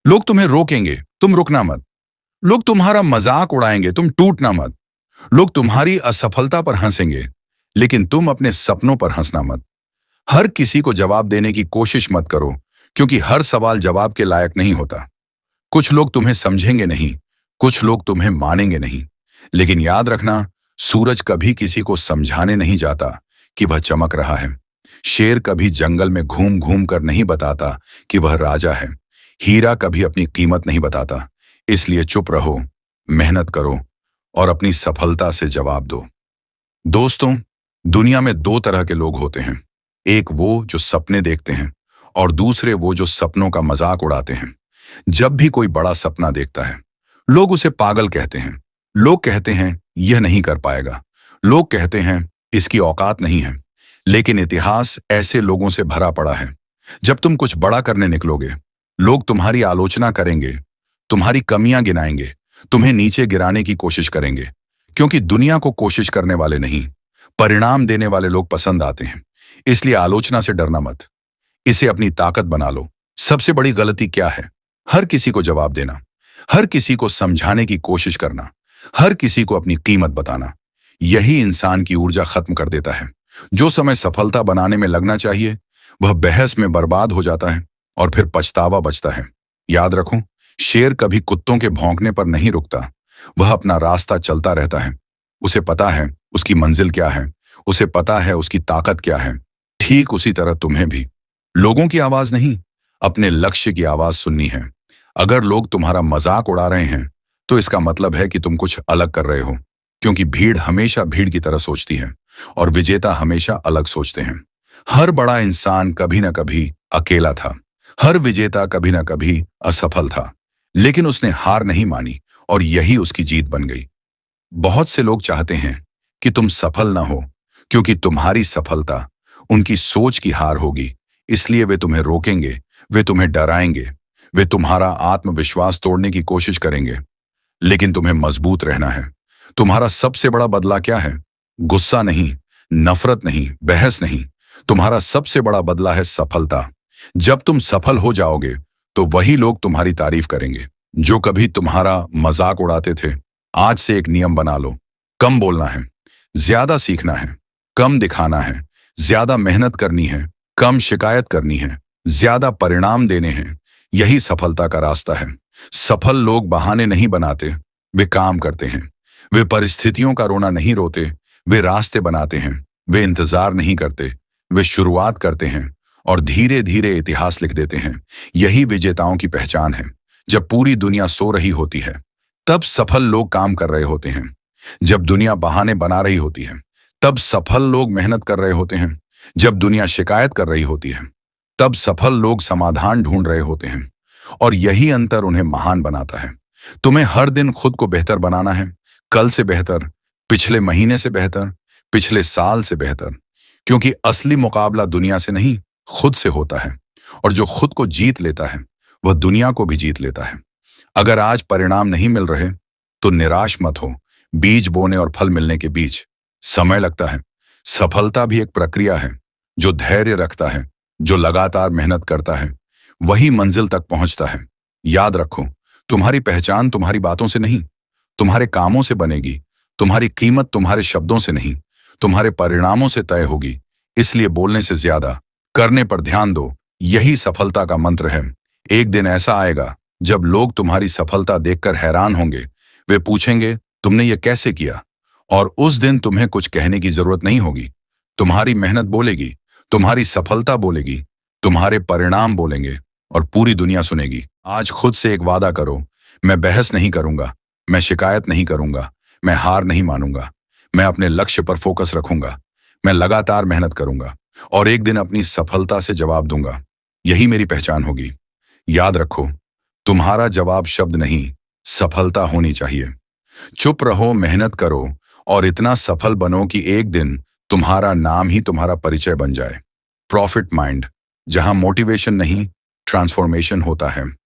लोग तुम्हें रोकेंगे, तुम रुकना मत। लोग तुम्हारा मजाक उड़ाएंगे, तुम टूटना मत। लोग तुम्हारी असफलता पर हंसेंगे, लेकिन तुम अपने सपनों पर हंसना मत। हर किसी को जवाब देने की कोशिश मत करो, क्योंकि हर सवाल जवाब के लायक नहीं होता। कुछ लोग तुम्हें समझेंगे नहीं, कुछ लोग तुम्हें मानेंगे नहीं, लेकिन याद रखना, सूरज कभी किसी को समझाने नहीं जाता कि वह चमक रहा है। शेर कभी जंगल में घूम घूम कर नहीं बताता कि वह राजा है। हीरा कभी अपनी कीमत नहीं बताता। इसलिए चुप रहो, मेहनत करो और अपनी सफलता से जवाब दो। दोस्तों, दुनिया में दो तरह के लोग होते हैं। एक वो जो सपने देखते हैं और दूसरे वो जो सपनों का मजाक उड़ाते हैं। जब भी कोई बड़ा सपना देखता है, लोग उसे पागल कहते हैं। लोग कहते हैं यह नहीं कर पाएगा। लोग कहते हैं इसकी औकात नहीं है। लेकिन इतिहास ऐसे लोगों से भरा पड़ा है। जब तुम कुछ बड़ा करने निकलोगे, लोग तुम्हारी आलोचना करेंगे, तुम्हारी कमियां गिनाएंगे, तुम्हें नीचे गिराने की कोशिश करेंगे। क्योंकि दुनिया को कोशिश करने वाले नहीं, परिणाम देने वाले लोग पसंद आते हैं। इसलिए आलोचना से डरना मत, इसे अपनी ताकत बना लो। सबसे बड़ी गलती क्या है? हर किसी को जवाब देना, हर किसी को समझाने की कोशिश करना, हर किसी को अपनी कीमत बताना। यही इंसान की ऊर्जा खत्म कर देता है। जो समय सफलता बनाने में लगना चाहिए, वह बहस में बर्बाद हो जाता है और फिर पछतावा बचता है। याद रखो, शेर कभी कुत्तों के भौंकने पर नहीं रुकता। वह अपना रास्ता चलता रहता है। उसे पता है उसकी मंजिल क्या है, उसे पता है उसकी ताकत क्या है। ठीक उसी तरह तुम्हें भी लोगों की आवाज नहीं, अपने लक्ष्य की आवाज सुननी है। अगर लोग तुम्हारा मजाक उड़ा रहे हैं, तो इसका मतलब है कि तुम कुछ अलग कर रहे हो। क्योंकि भीड़ हमेशा भीड़ की तरह सोचती है और विजेता हमेशा अलग सोचते हैं। हर बड़ा इंसान कभी ना कभी अकेला था। हर विजेता कभी ना कभी असफल था, लेकिन उसने हार नहीं मानी और यही उसकी जीत बन गई। बहुत से लोग चाहते हैं कि तुम सफल ना हो, क्योंकि तुम्हारी सफलता उनकी सोच की हार होगी। इसलिए वे तुम्हें रोकेंगे, वे तुम्हें डराएंगे, वे तुम्हारा आत्मविश्वास तोड़ने की कोशिश करेंगे। लेकिन तुम्हें मजबूत रहना है। तुम्हारा सबसे बड़ा बदला क्या है? गुस्सा नहीं, नफरत नहीं, बहस नहीं। तुम्हारा सबसे बड़ा बदला है सफलता। जब तुम सफल हो जाओगे, तो वही लोग तुम्हारी तारीफ करेंगे जो कभी तुम्हारा मजाक उड़ाते थे। आज से एक नियम बना लो, कम बोलना है, ज्यादा सीखना है, कम दिखाना है, ज्यादा मेहनत करनी है, कम शिकायत करनी है, ज्यादा परिणाम देने हैं। यही सफलता का रास्ता है। सफल लोग बहाने नहीं बनाते, वे काम करते हैं। वे परिस्थितियों का रोना नहीं रोते, वे रास्ते बनाते हैं। वे इंतजार नहीं करते, वे शुरुआत करते हैं और धीरे धीरे इतिहास लिख देते हैं। यही विजेताओं की पहचान है। जब पूरी दुनिया सो रही होती है, तब सफल लोग काम कर रहे होते हैं। जब दुनिया बहाने बना रही होती है, तब सफल लोग मेहनत कर रहे होते हैं। जब दुनिया शिकायत कर रही होती है, तब सफल लोग समाधान ढूंढ रहे होते हैं। और यही अंतर उन्हें महान बनाता है। तुम्हें हर दिन खुद को बेहतर बनाना है, कल से बेहतर, पिछले महीने से बेहतर, पिछले साल से बेहतर। क्योंकि असली मुकाबला दुनिया से नहीं, खुद से होता है। और जो खुद को जीत लेता है, वह दुनिया को भी जीत लेता है। अगर आज परिणाम नहीं मिल रहे, तो निराश मत हो। बीज बोने और फल मिलने के बीच समय लगता है। सफलता भी एक प्रक्रिया है। जो धैर्य रखता है, जो लगातार मेहनत करता है, वही मंजिल तक पहुंचता है। याद रखो, तुम्हारी पहचान तुम्हारी बातों से नहीं, तुम्हारे कामों से बनेगी। तुम्हारी कीमत तुम्हारे शब्दों से नहीं, तुम्हारे परिणामों से तय होगी। इसलिए बोलने से ज्यादा करने पर ध्यान दो। यही सफलता का मंत्र है। एक दिन ऐसा आएगा जब लोग तुम्हारी सफलता देखकर हैरान होंगे। वे पूछेंगे, तुमने ये कैसे किया? और उस दिन तुम्हें कुछ कहने की जरूरत नहीं होगी। तुम्हारी मेहनत बोलेगी, तुम्हारी सफलता बोलेगी, तुम्हारे परिणाम बोलेंगे और पूरी दुनिया सुनेगी। आज खुद से एक वादा करो, मैं बहस नहीं करूंगा, मैं शिकायत नहीं करूंगा, मैं हार नहीं मानूंगा। मैं अपने लक्ष्य पर फोकस रखूंगा, मैं लगातार मेहनत करूंगा और एक दिन अपनी सफलता से जवाब दूंगा। यही मेरी पहचान होगी। याद रखो, तुम्हारा जवाब शब्द नहीं, सफलता होनी चाहिए। चुप रहो, मेहनत करो और इतना सफल बनो कि एक दिन तुम्हारा नाम ही तुम्हारा परिचय बन जाए। प्रॉफिट माइंड, जहां मोटिवेशन नहीं, ट्रांसफॉर्मेशन होता है।